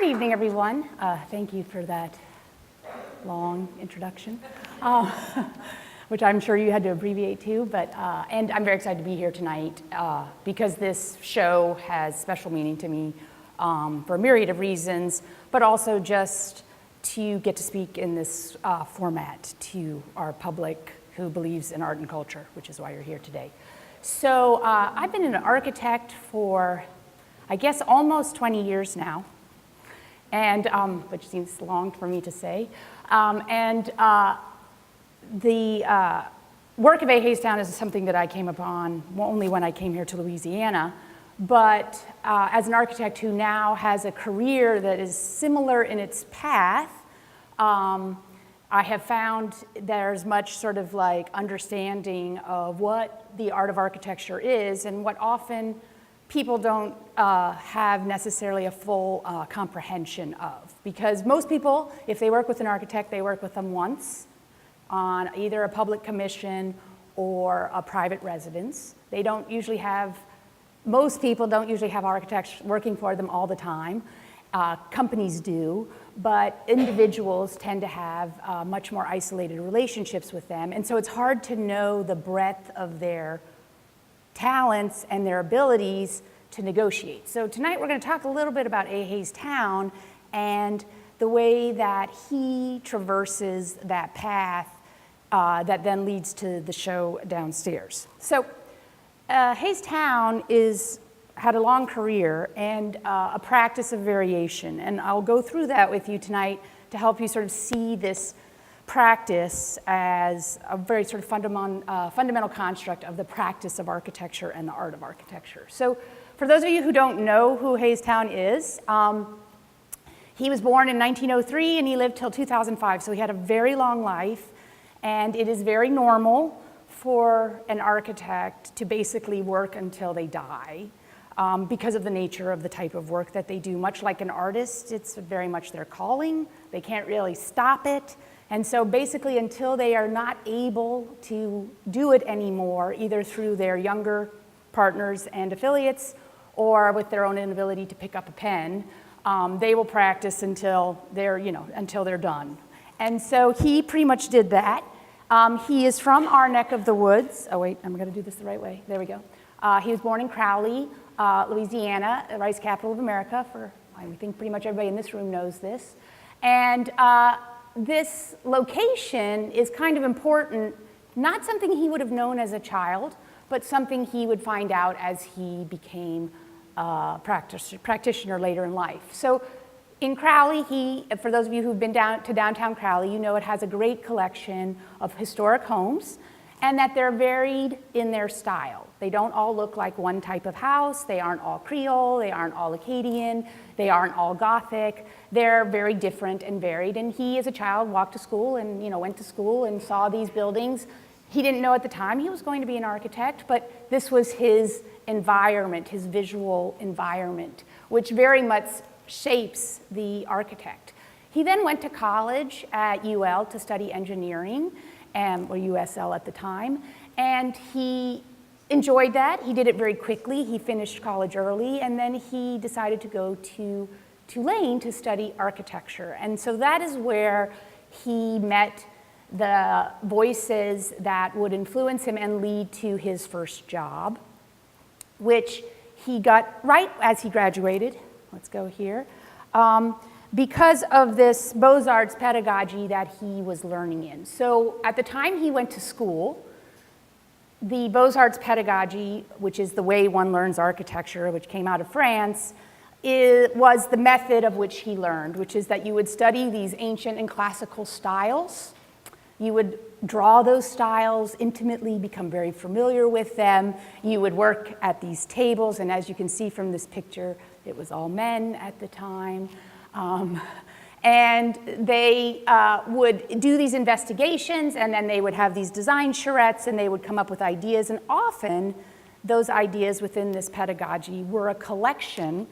Good evening, everyone. Thank you for that long introduction, which I'm sure you had to abbreviate too, but, and I'm very excited to be here tonight because this show has special meaning to me for a myriad of reasons, but also just to get to speak in this format to our public who believes in art and culture, which is why you're here today. So I've been an architect for, I guess, almost 20 years now, and which seems long for me to say. The work of A. Hazestown is something that I came upon only when I came here to Louisiana, but as an architect who now has a career that is similar in its path, I have found there's much sort of like understanding of what the art of architecture is and what often people don't have necessarily a full comprehension of. Because most people, if they work with an architect, they work with them once on either a public commission or a private residence. They don't usually have, most people don't usually have architects working for them all the time. Companies do, but individuals tend to have much more isolated relationships with them. And so it's hard to know the breadth of their talents and their abilities to negotiate. So tonight we're going to talk a little bit about A. Hazestown and the way that he traverses that path that then leads to the show downstairs. So Hazestown had a long career and a practice of variation, and I'll go through that with you tonight to help you sort of see this practice as a very sort of fundamental construct of the practice of architecture and the art of architecture. So for those of you who don't know who Hazestown is, he was born in 1903 and he lived till 2005, so he had a very long life, and it is very normal for an architect to basically work until they die because of the nature of the type of work that they do. Much like an artist, it's very much their calling. They can't really stop it. And so basically until they are not able to do it anymore, either through their younger partners and affiliates or with their own inability to pick up a pen, they will practice until they're, until they're done. And so he pretty much did that. He is from our neck of the woods. Oh wait, I'm gonna do this the right way. There we go. He was born in Crowley, Louisiana, the rice capital of America. I think pretty much everybody in this room knows this. And this location is kind of important, not something he would have known as a child, but something he would find out as he became a practitioner later in life. So in Crowley, for those of you who've been down to downtown Crowley, you know it has a great collection of historic homes and that they're varied in their style. They don't all look like one type of house. They aren't all Creole. They aren't all Acadian. They aren't all Gothic. They're very different and varied. And he, as a child, walked to school and went to school and saw these buildings. He didn't know at the time he was going to be an architect, but this was his environment, his visual environment, which very much shapes the architect. He then went to college at UL to study engineering, or USL at the time, and he enjoyed that. He did it very quickly. He finished college early, and then he decided to go to Tulane to study architecture. And so that is where he met the voices that would influence him and lead to his first job, which he got right as he graduated. Let's go here. Because of this Beaux-Arts pedagogy that he was learning in. So at the time he went to school, the Beaux-Arts pedagogy, which is the way one learns architecture, which came out of France, was the method of which he learned, which is that you would study these ancient and classical styles. You would draw those styles intimately, become very familiar with them. You would work at these tables, and as you can see from this picture, it was all men at the time. And they would do these investigations, and then they would have these design charrettes, and they would come up with ideas. And often, those ideas within this pedagogy were a collection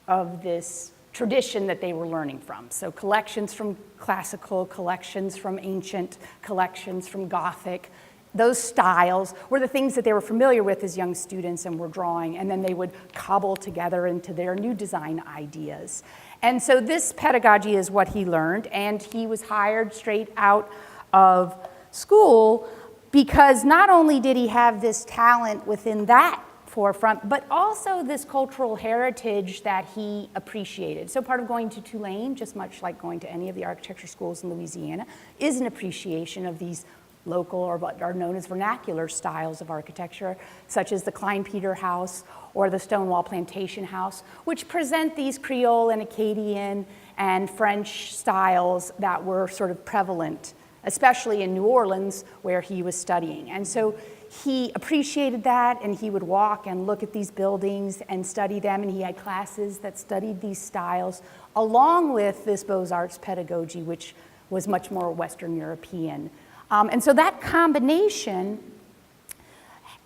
of this tradition that they were learning from. So collections from classical, collections from ancient, collections from Gothic, those styles were the things that they were familiar with as young students and were drawing, and then they would cobble together into their new design ideas. And so this pedagogy is what he learned, and he was hired straight out of school because not only did he have this talent within that forefront, but also this cultural heritage that he appreciated. So part of going to Tulane, just much like going to any of the architecture schools in Louisiana, is an appreciation of these local or what are known as vernacular styles of architecture, such as the Klein-Peter House or the Stonewall Plantation House, which present these Creole and Acadian and French styles that were sort of prevalent, especially in New Orleans where he was studying. And so he appreciated that, and he would walk and look at these buildings and study them, and he had classes that studied these styles along with this Beaux-Arts pedagogy, which was much more Western European. And so that combination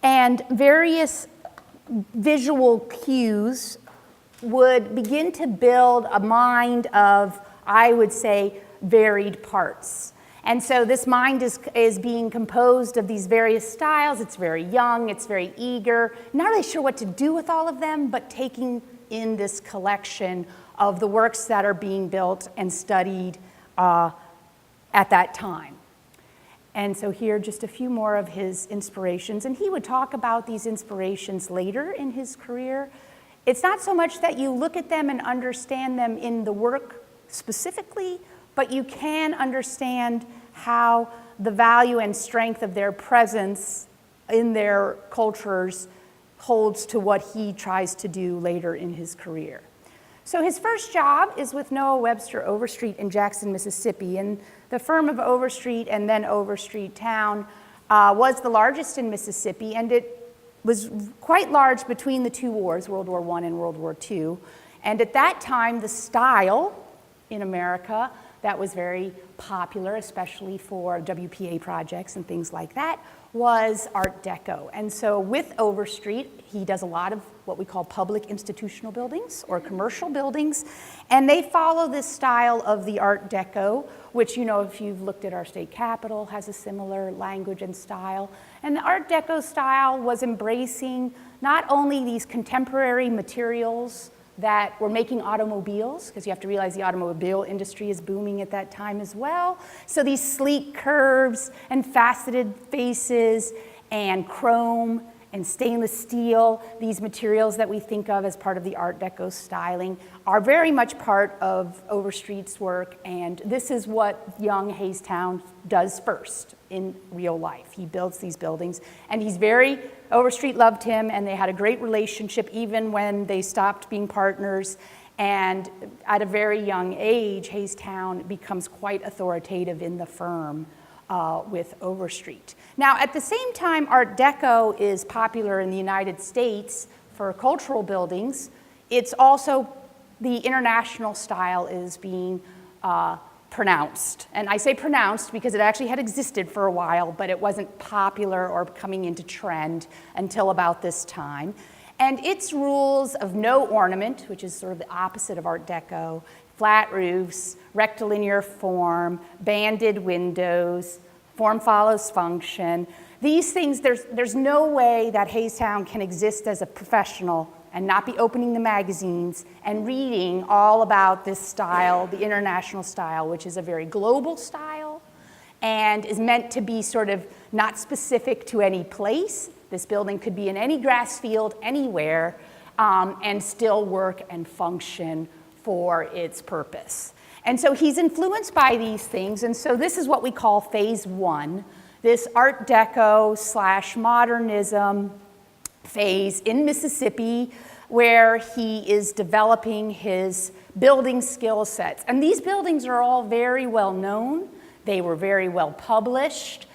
and various visual cues would begin to build a mind of, I would say, varied parts. And so this mind is being composed of these various styles. It's very young, it's very eager, not really sure what to do with all of them, but taking in this collection of the works that are being built and studied at that time. And so here, just a few more of his inspirations. And he would talk about these inspirations later in his career. It's not so much that you look at them and understand them in the work specifically, but you can understand how the value and strength of their presence in their cultures holds to what he tries to do later in his career. So his first job is with Noah Webster Overstreet in Jackson, Mississippi, and the firm of Overstreet and then Overstreet Town was the largest in Mississippi, and it was quite large between the two wars, World War I and World War II. And at that time, the style in America that was very popular, especially for WPA projects and things like that, was Art Deco. And so with Overstreet, he does a lot of what we call public institutional buildings or commercial buildings, and they follow this style of the Art Deco, which, you know, if you've looked at our state capitol, has a similar language and style. And the Art Deco style was embracing not only these contemporary materials that were making automobiles, because you have to realize the automobile industry is booming at that time as well. So these sleek curves and faceted faces and chrome and stainless steel, these materials that we think of as part of the Art Deco styling, are very much part of Overstreet's work, and this is what young Haystown does first in real life. He builds these buildings, and Overstreet loved him, and they had a great relationship even when they stopped being partners, and at a very young age, Haystown becomes quite authoritative in the firm with Overstreet. Now, at the same time, Art Deco is popular in the United States for cultural buildings. It's also, the international style is being pronounced. And I say pronounced because it actually had existed for a while, but it wasn't popular or coming into trend until about this time. And its rules of no ornament, which is sort of the opposite of Art Deco, flat roofs, rectilinear form, banded windows, form follows function. These things, there's no way that Haystown can exist as a professional and not be opening the magazines and reading all about this style, the international style, which is a very global style and is meant to be sort of not specific to any place. This building could be in any grass field anywhere and still work and function for its purpose. And so he's influenced by these things, and so this is what we call phase one, this Art Deco / Modernism phase in Mississippi, where he is developing his building skill sets. And these buildings are all very well known. They were very well published.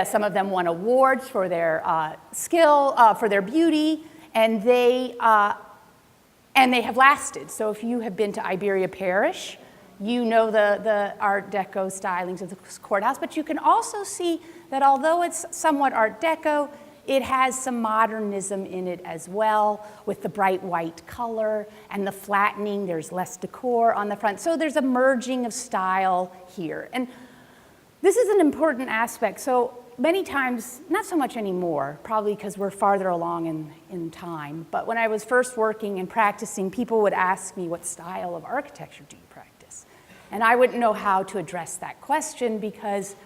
Some of them won awards for their skill, for their beauty, and they have lasted. So if you have been to Iberia Parish, you know the Art Deco stylings of the courthouse, but you can also see that although it's somewhat Art Deco, it has some modernism in it as well, with the bright white color and the flattening. There's less decor on the front. So there's a merging of style here. And this is an important aspect. So many times, not so much anymore, probably because we're farther along in time, but when I was first working and practicing, people would ask me, what style of architecture do you practice? And I wouldn't know how to address that question because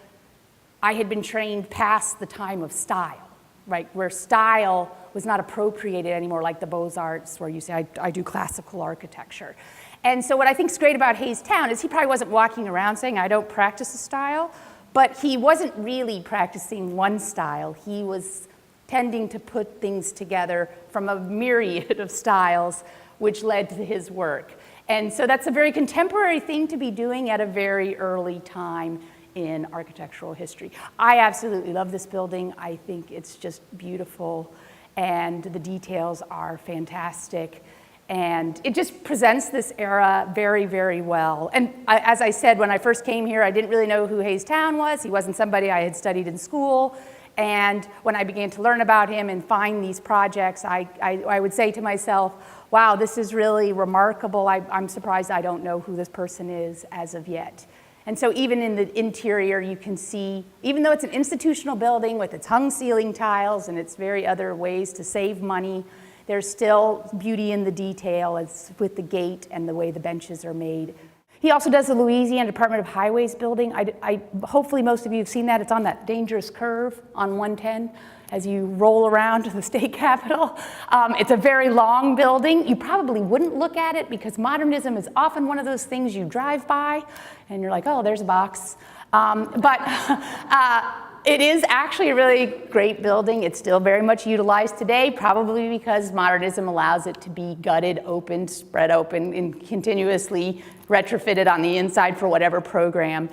I had been trained past the time of style, right? Where style was not appropriated anymore, like the Beaux-Arts, where you say, I do classical architecture. And so what I think is great about Hayes Town is he probably wasn't walking around saying, I don't practice a style, but he wasn't really practicing one style. He was tending to put things together from a myriad of styles, which led to his work. And so that's a very contemporary thing to be doing at a very early time in architectural history. I absolutely love this building. I think it's just beautiful, and the details are fantastic. And it just presents this era very, very well. And as I said, when I first came here, I didn't really know who Hayes Town was. He wasn't somebody I had studied in school. And when I began to learn about him and find these projects, I would say to myself, wow, this is really remarkable. I'm surprised I don't know who this person is as of yet. And so even in the interior, you can see, even though it's an institutional building with its hung ceiling tiles and its very other ways to save money, there's still beauty in the detail as with the gate and the way the benches are made. He also does the Louisiana Department of Highways building. Hopefully most of you have seen that. It's on that dangerous curve on 110 as you roll around to the state capitol. It's a very long building. You probably wouldn't look at it because modernism is often one of those things you drive by and you're like, oh, there's a box. It is actually a really great building. It's still very much utilized today, probably because modernism allows it to be gutted, opened, spread open, and continuously retrofitted on the inside for whatever program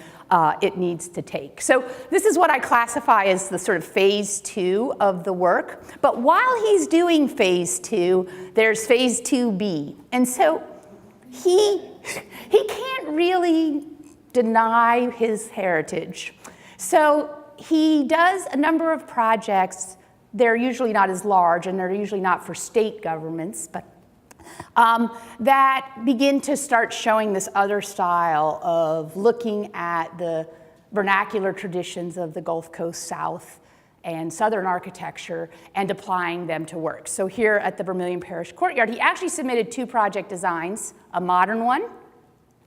it needs to take. So this is what I classify as the sort of phase 2 of the work. But while he's doing phase 2, there's phase 2B. And so he can't really deny his heritage. So he does a number of projects. They're usually not as large, and they're usually not for state governments, but that begin to start showing this other style of looking at the vernacular traditions of the Gulf Coast South and Southern architecture and applying them to work. So here at the Vermillion Parish Courtyard, he actually submitted 2 project designs, a modern one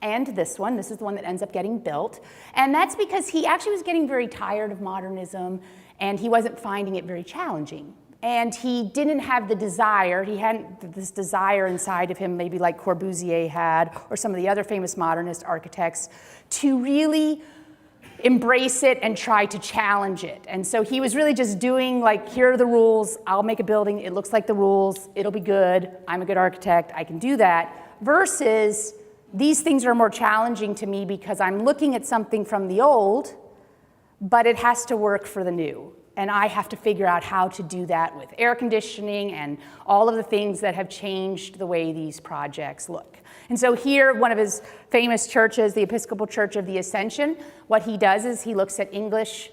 and this one. This is the one that ends up getting built. And that's because he actually was getting very tired of modernism and he wasn't finding it very challenging. And he didn't have the desire, he hadn't this desire inside of him, maybe like Corbusier had, or some of the other famous modernist architects, to really embrace it and try to challenge it. And so he was really just doing like, here are the rules, I'll make a building, it looks like the rules, it'll be good, I'm a good architect, I can do that, versus these things are more challenging to me because I'm looking at something from the old, but it has to work for the new. And I have to figure out how to do that with air conditioning and all of the things that have changed the way these projects look. And so here, one of his famous churches, the Episcopal Church of the Ascension, what he does is he looks at English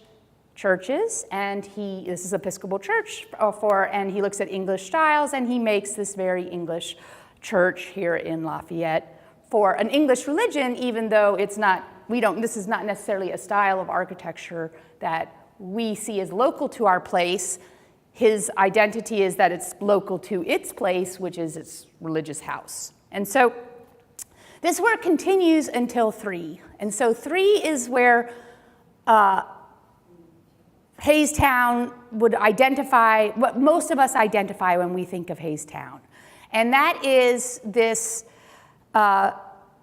churches, and this is Episcopal Church, and he looks at English styles, and he makes this very English church here in Lafayette for an English religion, even though it's not, this is not necessarily a style of architecture that we see as local to our place. His identity is that it's local to its place, which is its religious house. And so this work continues until 3. And so 3 is where Hayes Town would identify what most of us identify when we think of Hayes Town. And that is this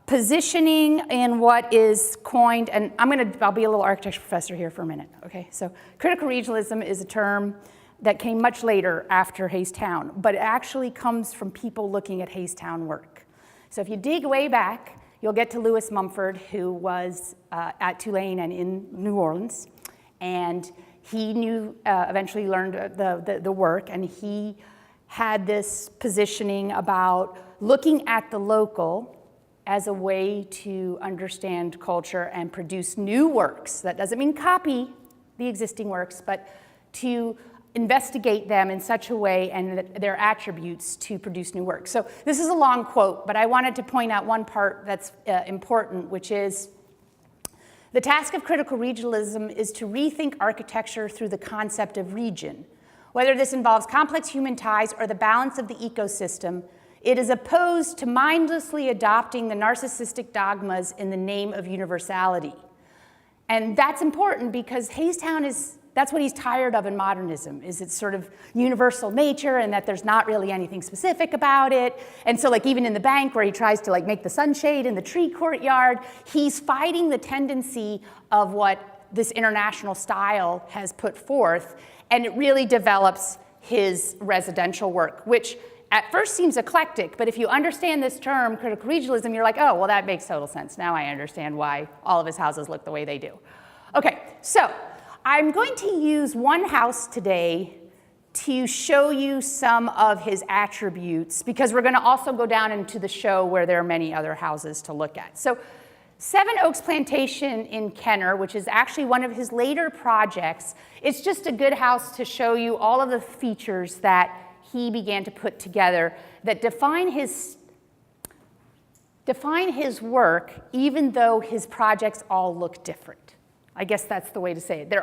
positioning in what is coined, and I'll be a little architecture professor here for a minute, okay? So critical regionalism is a term that came much later after Hayes Town, but it actually comes from people looking at Hayes Town work. So if you dig way back, you'll get to Louis Mumford, who was at Tulane and in New Orleans, and he eventually learned the work, and he had this positioning about looking at the local as a way to understand culture and produce new works. That doesn't mean copy the existing works, but to investigate them in such a way and their attributes to produce new works. So this is a long quote, but I wanted to point out one part that's important, which is The task of critical regionalism is to rethink architecture through the concept of region. Whether this involves complex human ties or the balance of the ecosystem, it is opposed to mindlessly adopting the narcissistic dogmas in the name of universality. And that's important because Haystown that's what he's tired of in modernism, is its sort of universal nature and that there's not really anything specific about it. And so like even in the bank where he tries to like make the sunshade in the tree courtyard, he's fighting the tendency of what this international style has put forth, and it really develops his residential work, which at first seems eclectic, but if you understand this term, critical regionalism, you're like, oh, well, that makes total sense. Now I understand why all of his houses look the way they do. Okay, so I'm going to use one house today to show you some of his attributes, because we're going to also go down into the show where there are many other houses to look at. So Seven Oaks Plantation in Kenner, which is actually one of his later projects, it's just a good house to show you all of the features that he began to put together that define his work, even though his projects all look different. I guess that's the way to say it.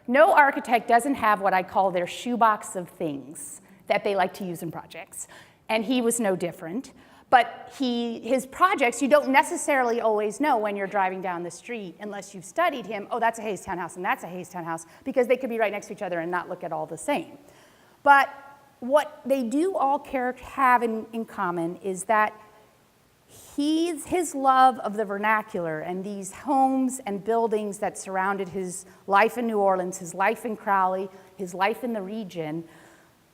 No architect doesn't have what I call their shoebox of things that they like to use in projects, and he was no different. But his projects, you don't necessarily always know when you're driving down the street unless you've studied him, oh, that's a Haystown house and that's a Haystown house, because they could be right next to each other and not look at all the same. But what they do all have in common is that his love of the vernacular and these homes and buildings that surrounded his life in New Orleans, his life in Crowley, his life in the region,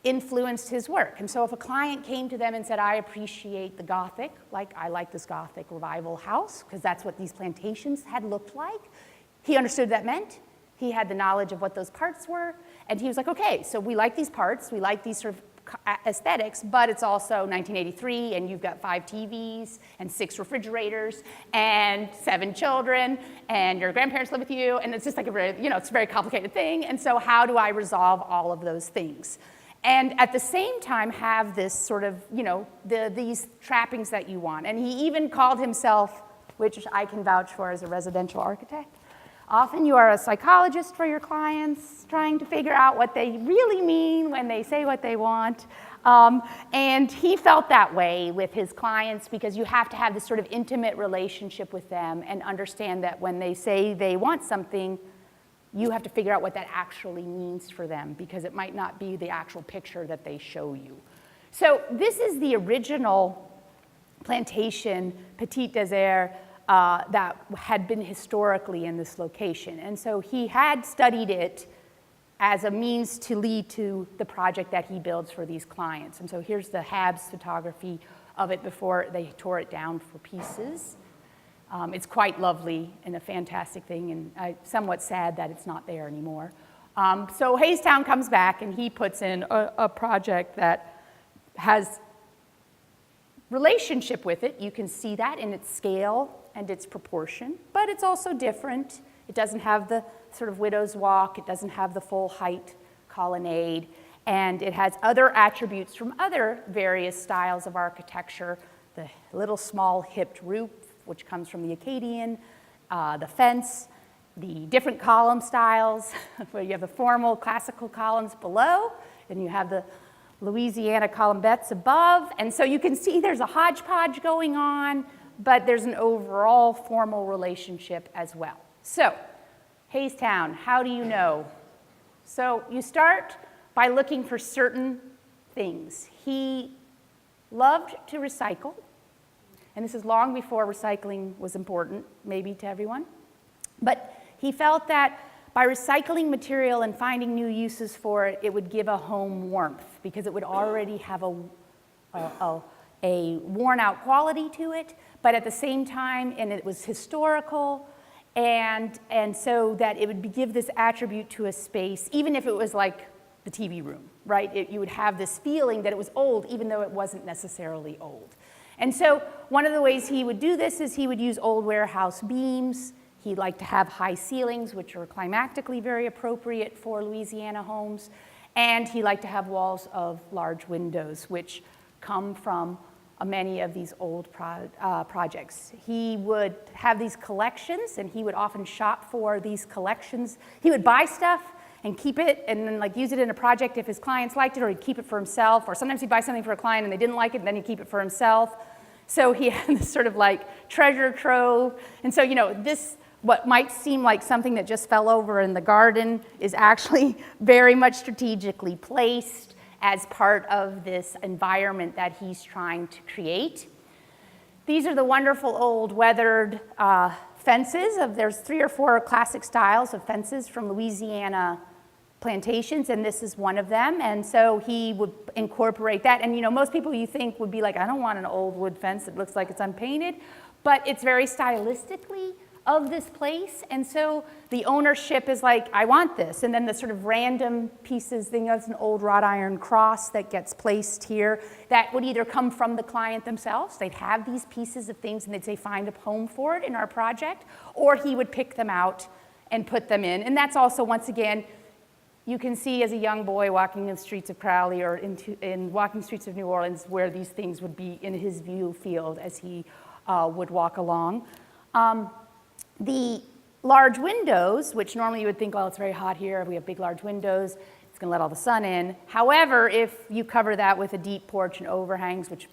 influenced his work. And so if a client came to them and said, I appreciate the Gothic, like I like this Gothic revival house, because that's what these plantations had looked like, he understood what that meant. He had the knowledge of what those parts were, and he was like, okay, so we like these parts, we like these sort of aesthetics, but it's also 1983, and you've got 5 TVs, and 6 refrigerators, and 7 children, and your grandparents live with you, and it's just like a very, it's a very complicated thing, and so how do I resolve all of those things? And at the same time have this sort of, these trappings that you want. And he even called himself, which I can vouch for as a residential architect, often you are a psychologist for your clients, trying to figure out what they really mean when they say what they want. And he felt that way with his clients, because you have to have this sort of intimate relationship with them and understand that when they say they want something, you have to figure out what that actually means for them, because it might not be the actual picture that they show you. So this is the original plantation, Petit Désert, that had been historically in this location. And so he had studied it as a means to lead to the project that he builds for these clients. And so here's the Habs photography of it before they tore it down for pieces. It's quite lovely and a fantastic thing, and I'm somewhat sad that it's not there anymore. So Haystown comes back and he puts in a project that has relationship with it. You can see that in its scale and its proportion, but it's also different. It doesn't have the sort of widow's walk, it doesn't have the full height colonnade, and it has other attributes from other various styles of architecture, the little small hipped roof, which comes from the Acadian, the fence, the different column styles, where you have the formal classical columns below, and you have the Louisiana columbettes above. And so you can see there's a hodgepodge going on, but there's an overall formal relationship as well. So, Haystown, how do you know? So you start by looking for certain things. He loved to recycle. And this is long before recycling was important, maybe to everyone. But he felt that by recycling material and finding new uses for it, it would give a home warmth, because it would already have a worn-out quality to it, but at the same time, and it was historical, and so that it would give this attribute to a space, even if it was like the TV room, right? You would have this feeling that it was old, even though it wasn't necessarily old. And so one of the ways he would do this is he would use old warehouse beams. He liked to have high ceilings, which are climatically very appropriate for Louisiana homes. And he liked to have walls of large windows, which come from many of these old projects. He would have these collections, and he would often shop for these collections. He would buy stuff and keep it and then like use it in a project if his clients liked it, or he'd keep it for himself, or sometimes he'd buy something for a client and they didn't like it and then he'd keep it for himself. So he had this sort of like treasure trove. And so, you know, this, what might seem like something that just fell over in the garden is actually very much strategically placed as part of this environment that he's trying to create. These are the wonderful old weathered fences. There's 3 or 4 classic styles of fences from Louisiana plantations, and this is one of them. And so he would incorporate that. And you know, most people you think would be like, I don't want an old wood fence that looks like it's unpainted, but it's very stylistically of this place. And so the ownership is like, I want this. And then the sort of random pieces, there's an old wrought iron cross that gets placed here that would either come from the client themselves. They'd have these pieces of things and they'd say, find a home for it in our project, or he would pick them out and put them in. And that's also, once again, you can see as a young boy walking in the streets of Crowley or in walking streets of New Orleans where these things would be in his view field as he would walk along. The large windows, which normally you would think, well, it's very hot here, we have big large windows, it's going to let all the sun in. However, if you cover that with a deep porch and overhangs, which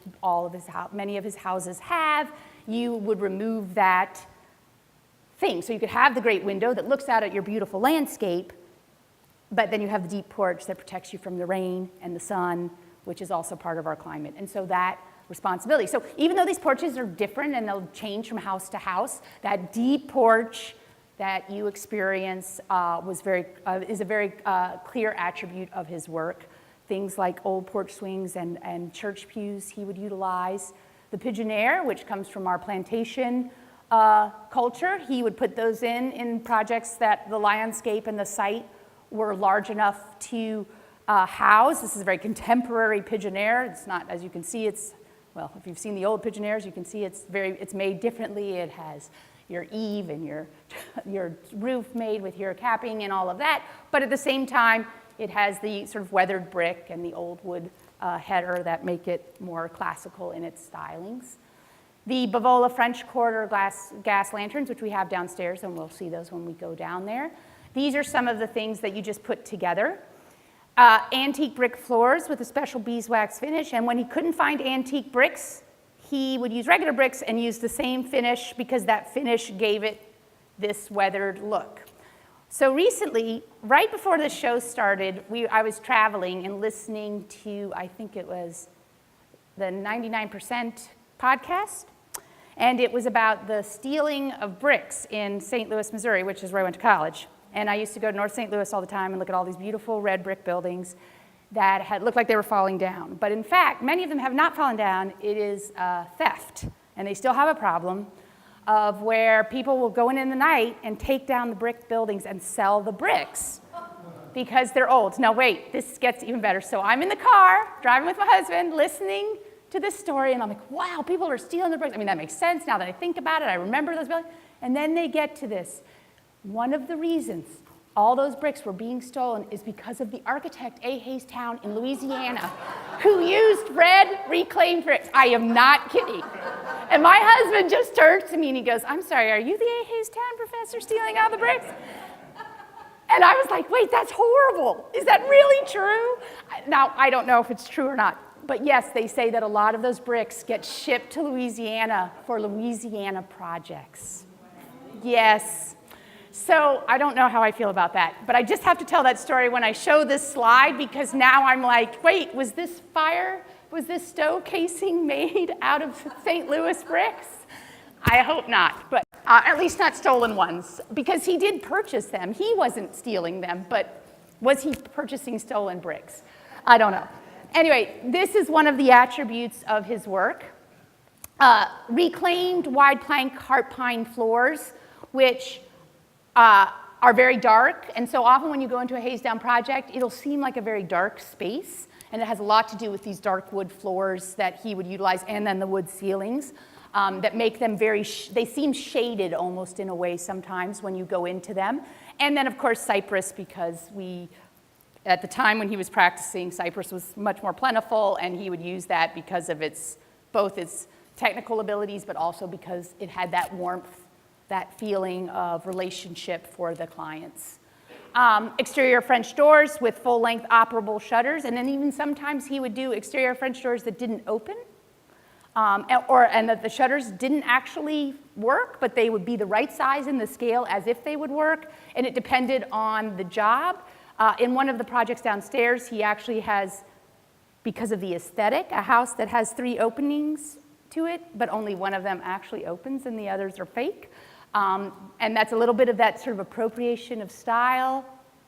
many of his houses have, you would remove that thing. So you could have the great window that looks out at your beautiful landscape, but then you have the deep porch that protects you from the rain and the sun, which is also part of our climate. And so that responsibility. So even though these porches are different and they'll change from house to house, that deep porch that you experience is a very clear attribute of his work. Things like old porch swings and church pews he would utilize. The Pigeon Air, which comes from our plantation culture, he would put those in projects that the landscape and the site were large enough to house. This is a very contemporary Pigeon Air. It's not, as you can see, well, if you've seen the old Pigeon Airs, you can see it's made differently. It has your eave and your roof made with your capping and all of that. But at the same time, it has the sort of weathered brick and the old wood header that make it more classical in its stylings. The Bavola French Quarter gas lanterns, which we have downstairs, and we'll see those when we go down there. These are some of the things that you just put together. Antique brick floors with a special beeswax finish, and when he couldn't find antique bricks, he would use regular bricks and use the same finish because that finish gave it this weathered look. So recently, right before the show started, I was traveling and listening to, I think it was the 99% podcast, and it was about the stealing of bricks in St. Louis, Missouri, which is where I went to college. And I used to go to North St. Louis all the time and look at all these beautiful red brick buildings that looked like they were falling down. But in fact, many of them have not fallen down. It is theft. And they still have a problem of where people will go in the night and take down the brick buildings and sell the bricks because they're old. Now wait, this gets even better. So I'm in the car, driving with my husband, listening to this story, and I'm like, wow, people are stealing the bricks. I mean, that makes sense now that I think about it. I remember those buildings. And then they get to this. One of the reasons all those bricks were being stolen is because of the architect A. Hayes Town in Louisiana, who used red reclaimed bricks. I am not kidding. And my husband just turned to me and he goes, I'm sorry, are you the A. Hayes Town professor stealing all the bricks? And I was like, wait, that's horrible. Is that really true? Now, I don't know if it's true or not. But yes, they say that a lot of those bricks get shipped to Louisiana for Louisiana projects. Yes. So I don't know how I feel about that, but I just have to tell that story when I show this slide because now I'm like, wait, was this stove casing made out of St. Louis bricks? I hope not, but at least not stolen ones, because he did purchase them. He wasn't stealing them, but was he purchasing stolen bricks? I don't know. Anyway, this is one of the attributes of his work. Reclaimed wide plank heart pine floors, which are very dark, and so often when you go into a Hayes Down project, it'll seem like a very dark space, and it has a lot to do with these dark wood floors that he would utilize, and then the wood ceilings that make them they seem shaded almost in a way sometimes when you go into them. And then of course Cypress, because at the time when he was practicing, Cypress was much more plentiful, and he would use that because of its both its technical abilities, but also because it had that warmth, that feeling of relationship for the clients. Exterior French doors with full-length operable shutters, and then even sometimes he would do exterior French doors that didn't open, and that the shutters didn't actually work, but they would be the right size in the scale as if they would work, and it depended on the job. In one of the projects downstairs, he actually has, because of the aesthetic, a house that has 3 openings to it, but only one of them actually opens and the others are fake. And that's a little bit of that sort of appropriation of style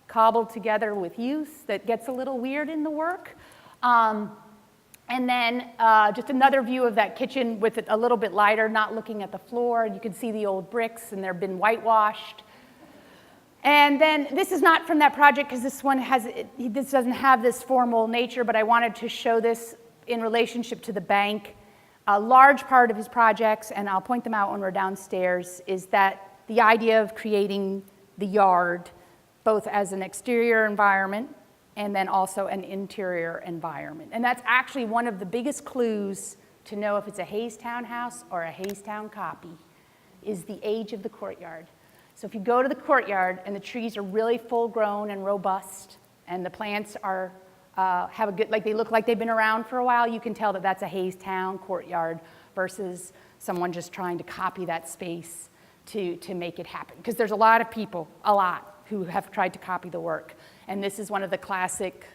cobbled together with use that gets a little weird in the work. And then just another view of that kitchen with it a little bit lighter, not looking at the floor. You can see the old bricks and they've been whitewashed. And then this is not from that project because this one this doesn't have this formal nature, but I wanted to show this in relationship to the bank. A large part of his projects, and I'll point them out when we're downstairs, is that the idea of creating the yard both as an exterior environment and then also an interior environment. And that's actually one of the biggest clues to know if it's a Hayes Townhouse or a Hayes Town copy, is the age of the courtyard. So if you go to the courtyard and the trees are really full grown and robust and the plants are have a good, like they look like they've been around for a while, you can tell that that's a Hayes Town courtyard versus someone just trying to copy that space to make it happen. Because there's a lot of people, who have tried to copy the work. And this is one of the classic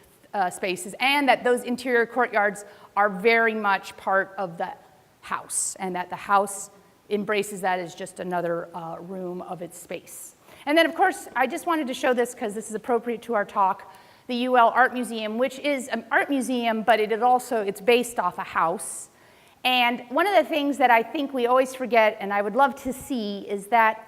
spaces, and that those interior courtyards are very much part of the house, and that the house embraces that as just another room of its space. And then, of course, I just wanted to show this because this is appropriate to our talk. The UL Art Museum, which is an art museum, but it's based off a house. And one of the things that I think we always forget, and I would love to see, is that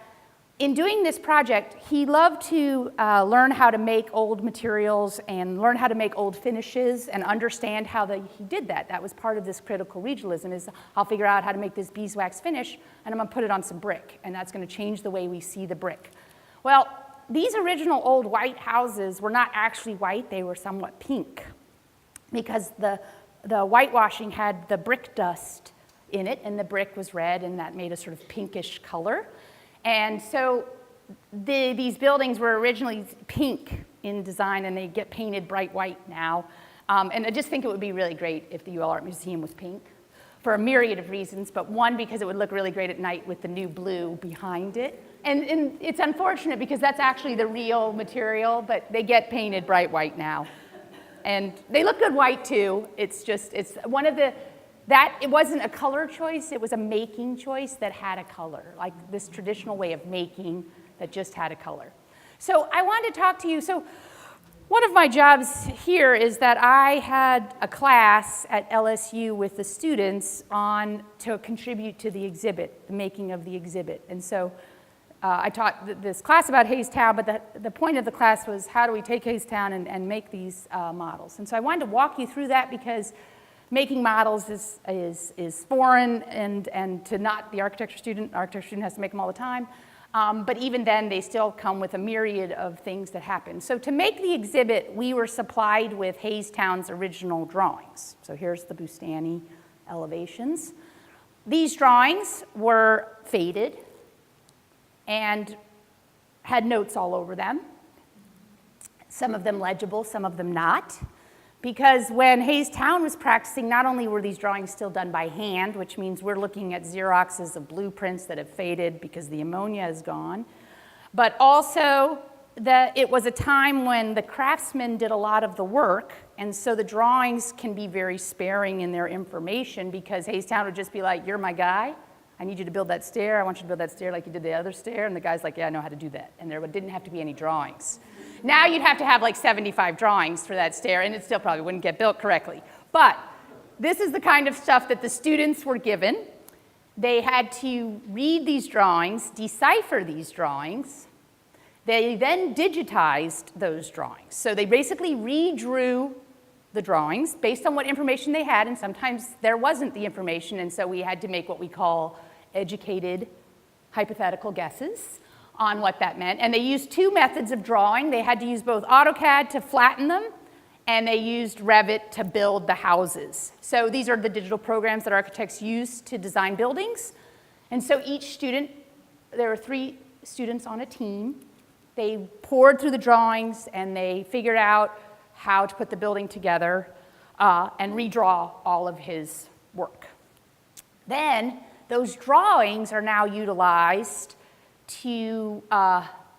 in doing this project, he loved to learn how to make old materials and learn how to make old finishes and understand how he did that. That was part of this critical regionalism, is I'll figure out how to make this beeswax finish, and I'm gonna put it on some brick, and that's gonna change the way we see the brick. Well, these original old white houses were not actually white, they were somewhat pink, because the whitewashing had the brick dust in it, and the brick was red, and that made a sort of pinkish color. And so these buildings were originally pink in design, and they get painted bright white now. And I just think it would be really great if the UL Art Museum was pink, for a myriad of reasons, but one, because it would look really great at night with the new blue behind it. And it's unfortunate because that's actually the real material, but they get painted bright white now. And they look good white too. It's one of the, it wasn't a color choice, it was a making choice that had a color, like this traditional way of making that just had a color. So I wanted to talk to you. So one of my jobs here is that I had a class at LSU with the students to contribute to the exhibit, the making of the exhibit. And so I taught this class about Hayes Town, but the point of the class was how do we take Hayes Town and make these models. And so I wanted to walk you through that because making models is foreign and to not the architecture student. The architecture student has to make them all the time. But even then, they still come with a myriad of things that happen. So to make the exhibit, we were supplied with Hayes Town's original drawings. So here's the Bustani elevations. These drawings were faded and had notes all over them. Some of them legible, some of them not. Because when Hayes Town was practicing, not only were these drawings still done by hand, which means we're looking at Xeroxes of blueprints that have faded because the ammonia is gone, but also it was a time when the craftsmen did a lot of the work, and so the drawings can be very sparing in their information because Hayes Town would just be like, you're my guy, I need you to build that stair, I want you to build that stair like you did the other stair, and the guy's like, yeah, I know how to do that, and there didn't have to be any drawings. Now you'd have to have like 75 drawings for that stair, and it still probably wouldn't get built correctly. But this is the kind of stuff that the students were given. They had to read these drawings, decipher these drawings. They then digitized those drawings. So they basically redrew the drawings based on what information they had, and sometimes there wasn't the information, and so we had to make what we call educated hypothetical guesses on what that meant. And they used two methods of drawing. They had to use both AutoCAD to flatten them and they used Revit to build the houses. So these are the digital programs that architects use to design buildings. And so each student, there were 3 students on a team. They poured through the drawings and they figured out how to put the building together and redraw all of his work. Then those drawings are now utilized to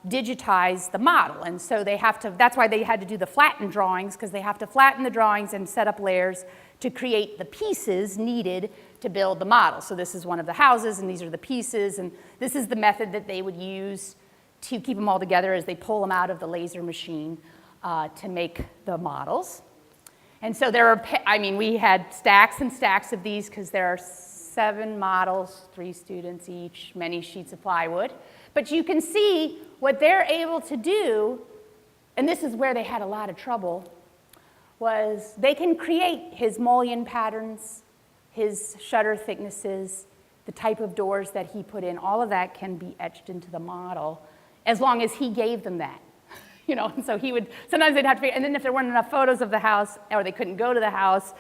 digitize the model. And so they have to, that's why they had to do the flattened drawings, because they have to flatten the drawings and set up layers to create the pieces needed to build the model. So this is one of the houses, and these are the pieces, and this is the method that they would use to keep them all together as they pull them out of the laser machine to make the models. And so there are, I mean, we had stacks and stacks of these because there are 7 models, 3 students each, many sheets of plywood. But you can see what they're able to do, and this is where they had a lot of trouble, was they can create his mullion patterns, his shutter thicknesses, the type of doors that he put in. All of that can be etched into the model as long as he gave them that. You know, and so he would, sometimes they'd have to figure, and then if there weren't enough photos of the house or they couldn't go to the house,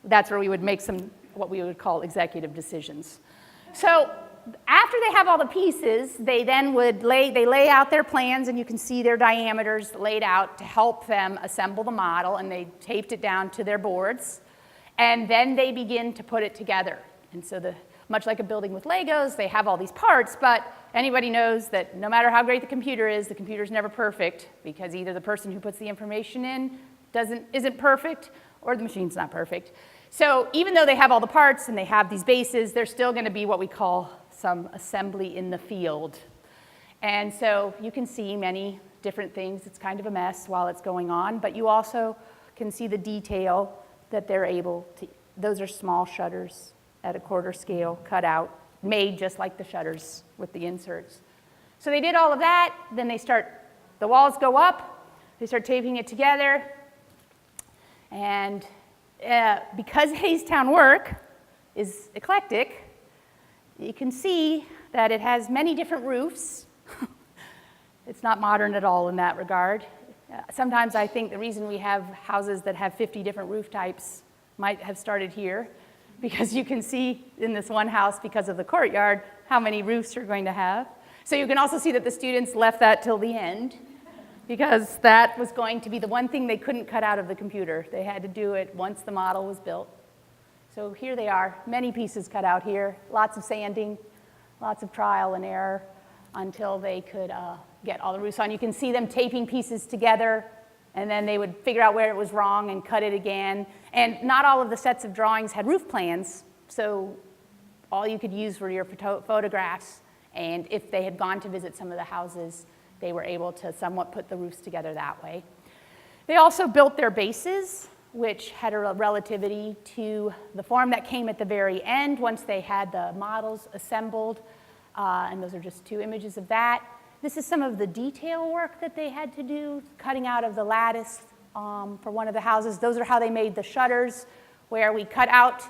that's where we would make some, what we would call executive decisions. So after they have all the pieces, they then would lay out their plans, and you can see their diameters laid out to help them assemble the model, and they taped it down to their boards, and then they begin to put it together. And so much like a building with Legos, they have all these parts, but anybody knows that no matter how great the computer's never perfect, because either the person who puts the information in isn't perfect, or the machine's not perfect. So even though they have all the parts and they have these bases, there's still going to be what we call some assembly in the field. And so you can see many different things. It's kind of a mess while it's going on, but you also can see the detail that they're able to. Those are small shutters at a quarter scale, cut out, made just like the shutters with the inserts. So they did all of that, then the walls go up, they start taping it together, and because Haystown work is eclectic, you can see that it has many different roofs. It's not modern at all in that regard. Sometimes I think the reason we have houses that have 50 different roof types might have started here, because you can see in this one house, because of the courtyard, how many roofs you're going to have. So you can also see that the students left that till the end, because that was going to be the one thing they couldn't cut out of the computer. They had to do it once the model was built. So here they are, many pieces cut out here, lots of sanding, lots of trial and error until they could get all the roofs on. You can see them taping pieces together, and then they would figure out where it was wrong and cut it again. And not all of the sets of drawings had roof plans, so all you could use were your photographs. And if they had gone to visit some of the houses, they were able to somewhat put the roofs together that way. They also built their bases, which had a relativity to the form that came at the very end once they had the models assembled. And those are just 2 images of that. This is some of the detail work that they had to do, cutting out of the lattice for one of the houses. Those are how they made the shutters, where we cut out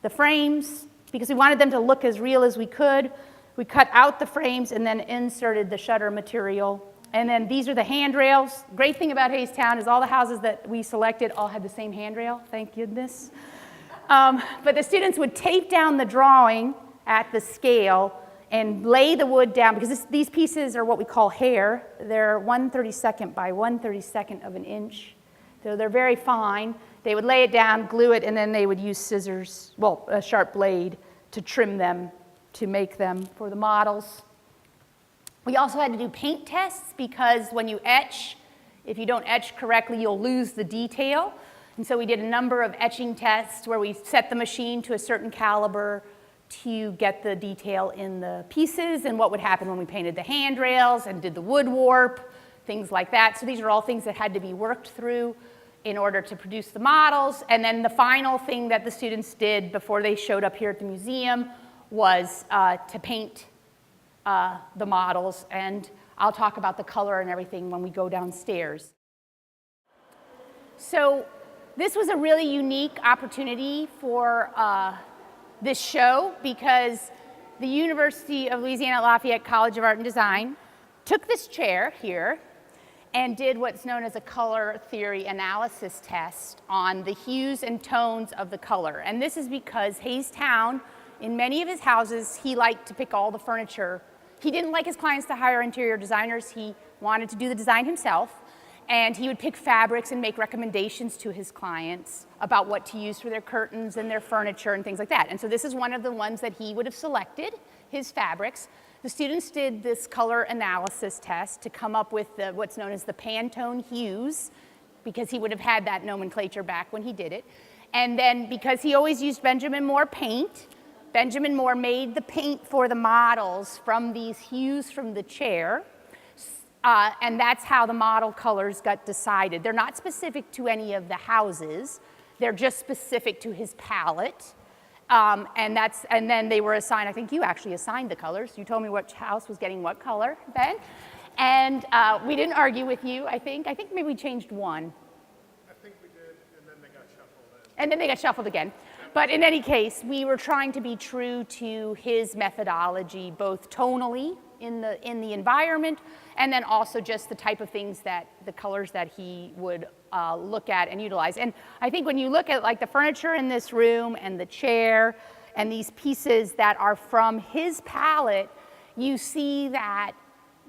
the frames because we wanted them to look as real as we could. We cut out the frames and then inserted the shutter material. And then these are the handrails. Great thing about Haystown is all the houses that we selected all had the same handrail, thank goodness. But the students would tape down the drawing at the scale and lay the wood down, because these pieces are what we call hair. They're 1/32 by 1/32 of an inch. So they're very fine. They would lay it down, glue it, and then they would use scissors, well, a sharp blade, to trim them, to make them for the models. We also had to do paint tests, because when you etch, if you don't etch correctly, you'll lose the detail. And so we did a number of etching tests where we set the machine to a certain caliber to get the detail in the pieces, and what would happen when we painted the handrails and did the wood warp, things like that. So these are all things that had to be worked through in order to produce the models. And then the final thing that the students did before they showed up here at the museum was to paint the models, and I'll talk about the color and everything when we go downstairs. So this was a really unique opportunity for this show, because the University of Louisiana at Lafayette College of Art and Design took this chair here and did what's known as a color theory analysis test on the hues and tones of the color. And this is because Hayes Town, in many of his houses, he liked to pick all the furniture. He didn't like his clients to hire interior designers. He wanted to do the design himself. And he would pick fabrics and make recommendations to his clients about what to use for their curtains and their furniture and things like that. And so this is one of the ones that he would have selected, his fabrics. The students did this color analysis test to come up with what's known as the Pantone hues, because he would have had that nomenclature back when he did it. And then because he always used Benjamin Moore paint, Benjamin Moore made the paint for the models from these hues from the chair. And that's how the model colors got decided. They're not specific to any of the houses. They're just specific to his palette. And then they were assigned, I think you actually assigned the colors. You told me which house was getting what color, Ben. And we didn't argue with you, I think. I think maybe we changed one. I think we did, and then they got shuffled in. And then they got shuffled again. But in any case, we were trying to be true to his methodology, both tonally in the environment, and then also just the type of things that, the colors that he would look at and utilize. And I think when you look at like the furniture in this room and the chair and these pieces that are from his palette, you see that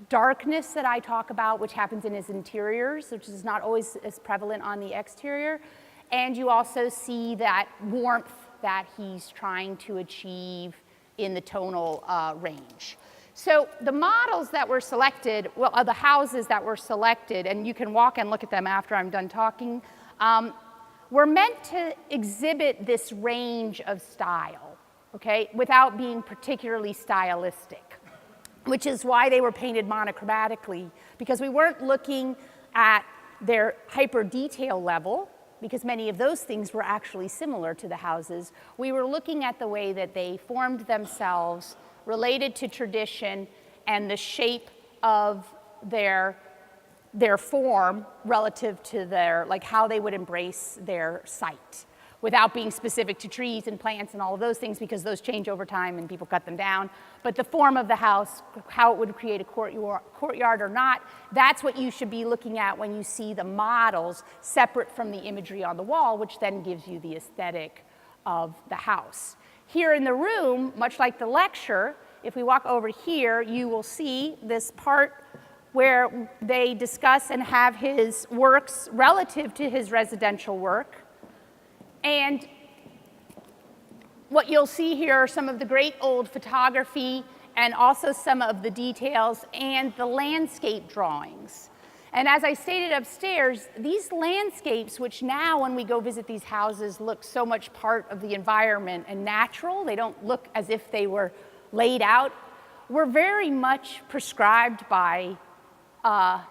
darkness that I talk about, which happens in his interiors, which is not always as prevalent on the exterior. And you also see that warmth that he's trying to achieve in the tonal range. So the models that were selected, well, the houses that were selected, and you can walk and look at them after I'm done talking, were meant to exhibit this range of style, okay, without being particularly stylistic, which is why they were painted monochromatically, because we weren't looking at their hyper detail level, because many of those things were actually similar to the houses. We were looking at the way that they formed themselves related to tradition and the shape of their form relative to their, like how they would embrace their site without being specific to trees and plants and all of those things, because those change over time and people cut them down. But the form of the house, how it would create a courtyard or not, that's what you should be looking at when you see the models separate from the imagery on the wall, which then gives you the aesthetic of the house. Here in the room, much like the lecture, if we walk over here, you will see this part where they discuss and have his works relative to his residential work. And what you'll see here are some of the great old photography and also some of the details and the landscape drawings. And as I stated upstairs, these landscapes, which now when we go visit these houses look so much part of the environment and natural, they don't look as if they were laid out, were very much prescribed by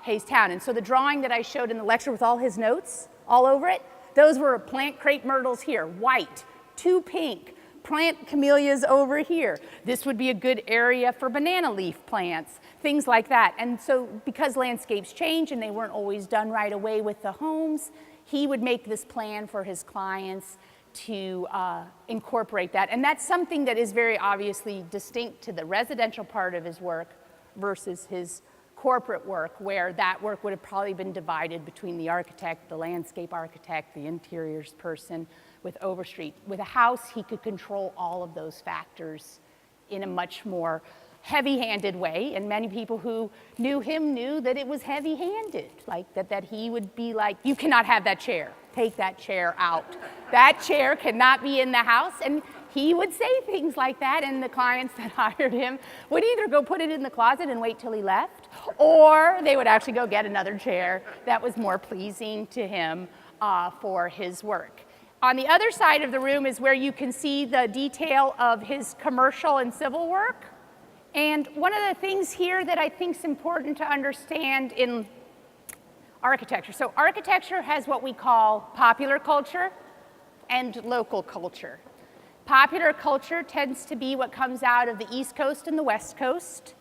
Hayes Town. And so the drawing that I showed in the lecture with all his notes all over it, those were plant crepe myrtles here, white, 2 pink, plant camellias over here. This would be a good area for banana leaf plants, things like that. And so because landscapes change and they weren't always done right away with the homes, he would make this plan for his clients to incorporate that. And that's something that is very obviously distinct to the residential part of his work versus his corporate work, where that work would have probably been divided between the architect, the landscape architect, the interiors person. With Overstreet, with a house, he could control all of those factors in a much more heavy-handed way, and many people who knew him knew that it was heavy-handed, like that he would be like, you cannot have that chair, take that chair out. That chair cannot be in the house, and he would say things like that, and the clients that hired him would either go put it in the closet and wait till he left, or they would actually go get another chair that was more pleasing to him for his work. On the other side of the room is where you can see the detail of his commercial and civil work. And one of the things here that I think is important to understand in architecture. So architecture has what we call popular culture and local culture. Popular culture tends to be what comes out of the East Coast and the West Coast,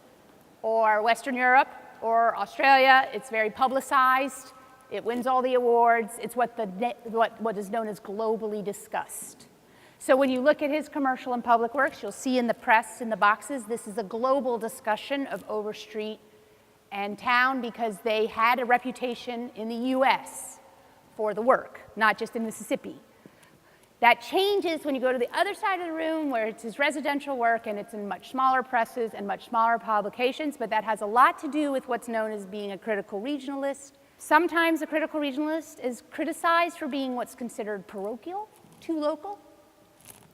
or Western Europe, or Australia. It's very publicized. It wins all the awards. It's what is known as globally discussed. So when you look at his commercial and public works, you'll see in the press, in the boxes, this is a global discussion of Overstreet and town because they had a reputation in the US for the work, not just in Mississippi. That changes when you go to the other side of the room where it's his residential work and it's in much smaller presses and much smaller publications, but that has a lot to do with what's known as being a critical regionalist. Sometimes a critical regionalist is criticized for being what's considered parochial, too local,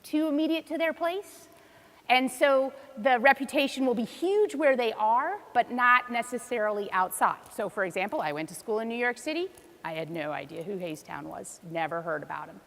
too immediate to their place. And so the reputation will be huge where they are, but not necessarily outside. So for example, I went to school in New York City. I had no idea who Haystown was, never heard about him.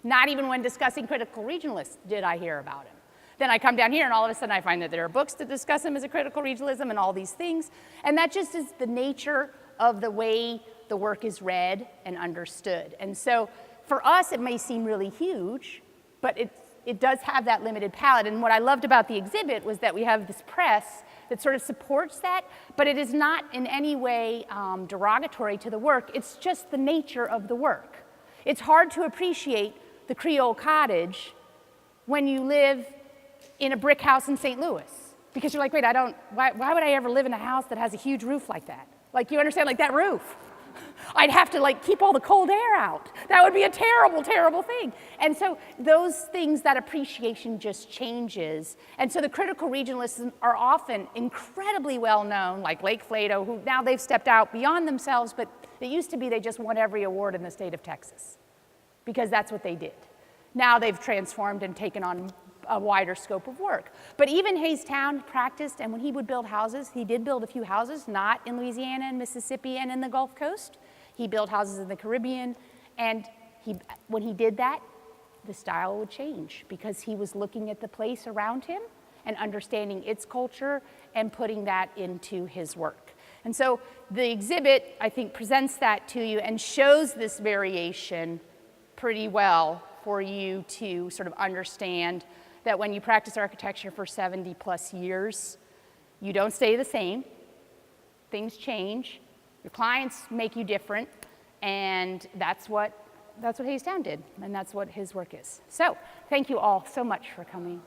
Not even when discussing critical regionalists did I hear about him. Then I come down here and all of a sudden I find that there are books to discuss him as a critical regionalism and all these things. And that just is the nature of the way the work is read and understood. And so for us, it may seem really huge, but it does have that limited palette. And what I loved about the exhibit was that we have this press that sort of supports that, but it is not in any way derogatory to the work. It's just the nature of the work. It's hard to appreciate the Creole cottage when you live in a brick house in St. Louis. Because you're like, wait, why would I ever live in a house that has a huge roof like that? Like, you understand, like that roof. I'd have to like keep all the cold air out. That would be a terrible, terrible thing. And so those things, that appreciation just changes. And so the critical regionalists are often incredibly well known, like Lake Flato, who now they've stepped out beyond themselves, but it used to be they just won every award in the state of Texas because that's what they did. Now they've transformed and taken on a wider scope of work. But even Haystown practiced, and when he would build houses, he did build a few houses, not in Louisiana and Mississippi and in the Gulf Coast. He built houses in the Caribbean, and when he did that, the style would change because he was looking at the place around him and understanding its culture and putting that into his work. And so the exhibit, I think, presents that to you and shows this variation pretty well for you to sort of understand that when you practice architecture for 70 plus years, you don't stay the same. Things change. Your clients make you different, and that's what Haystown did, and that's what his work is. So thank you all so much for coming.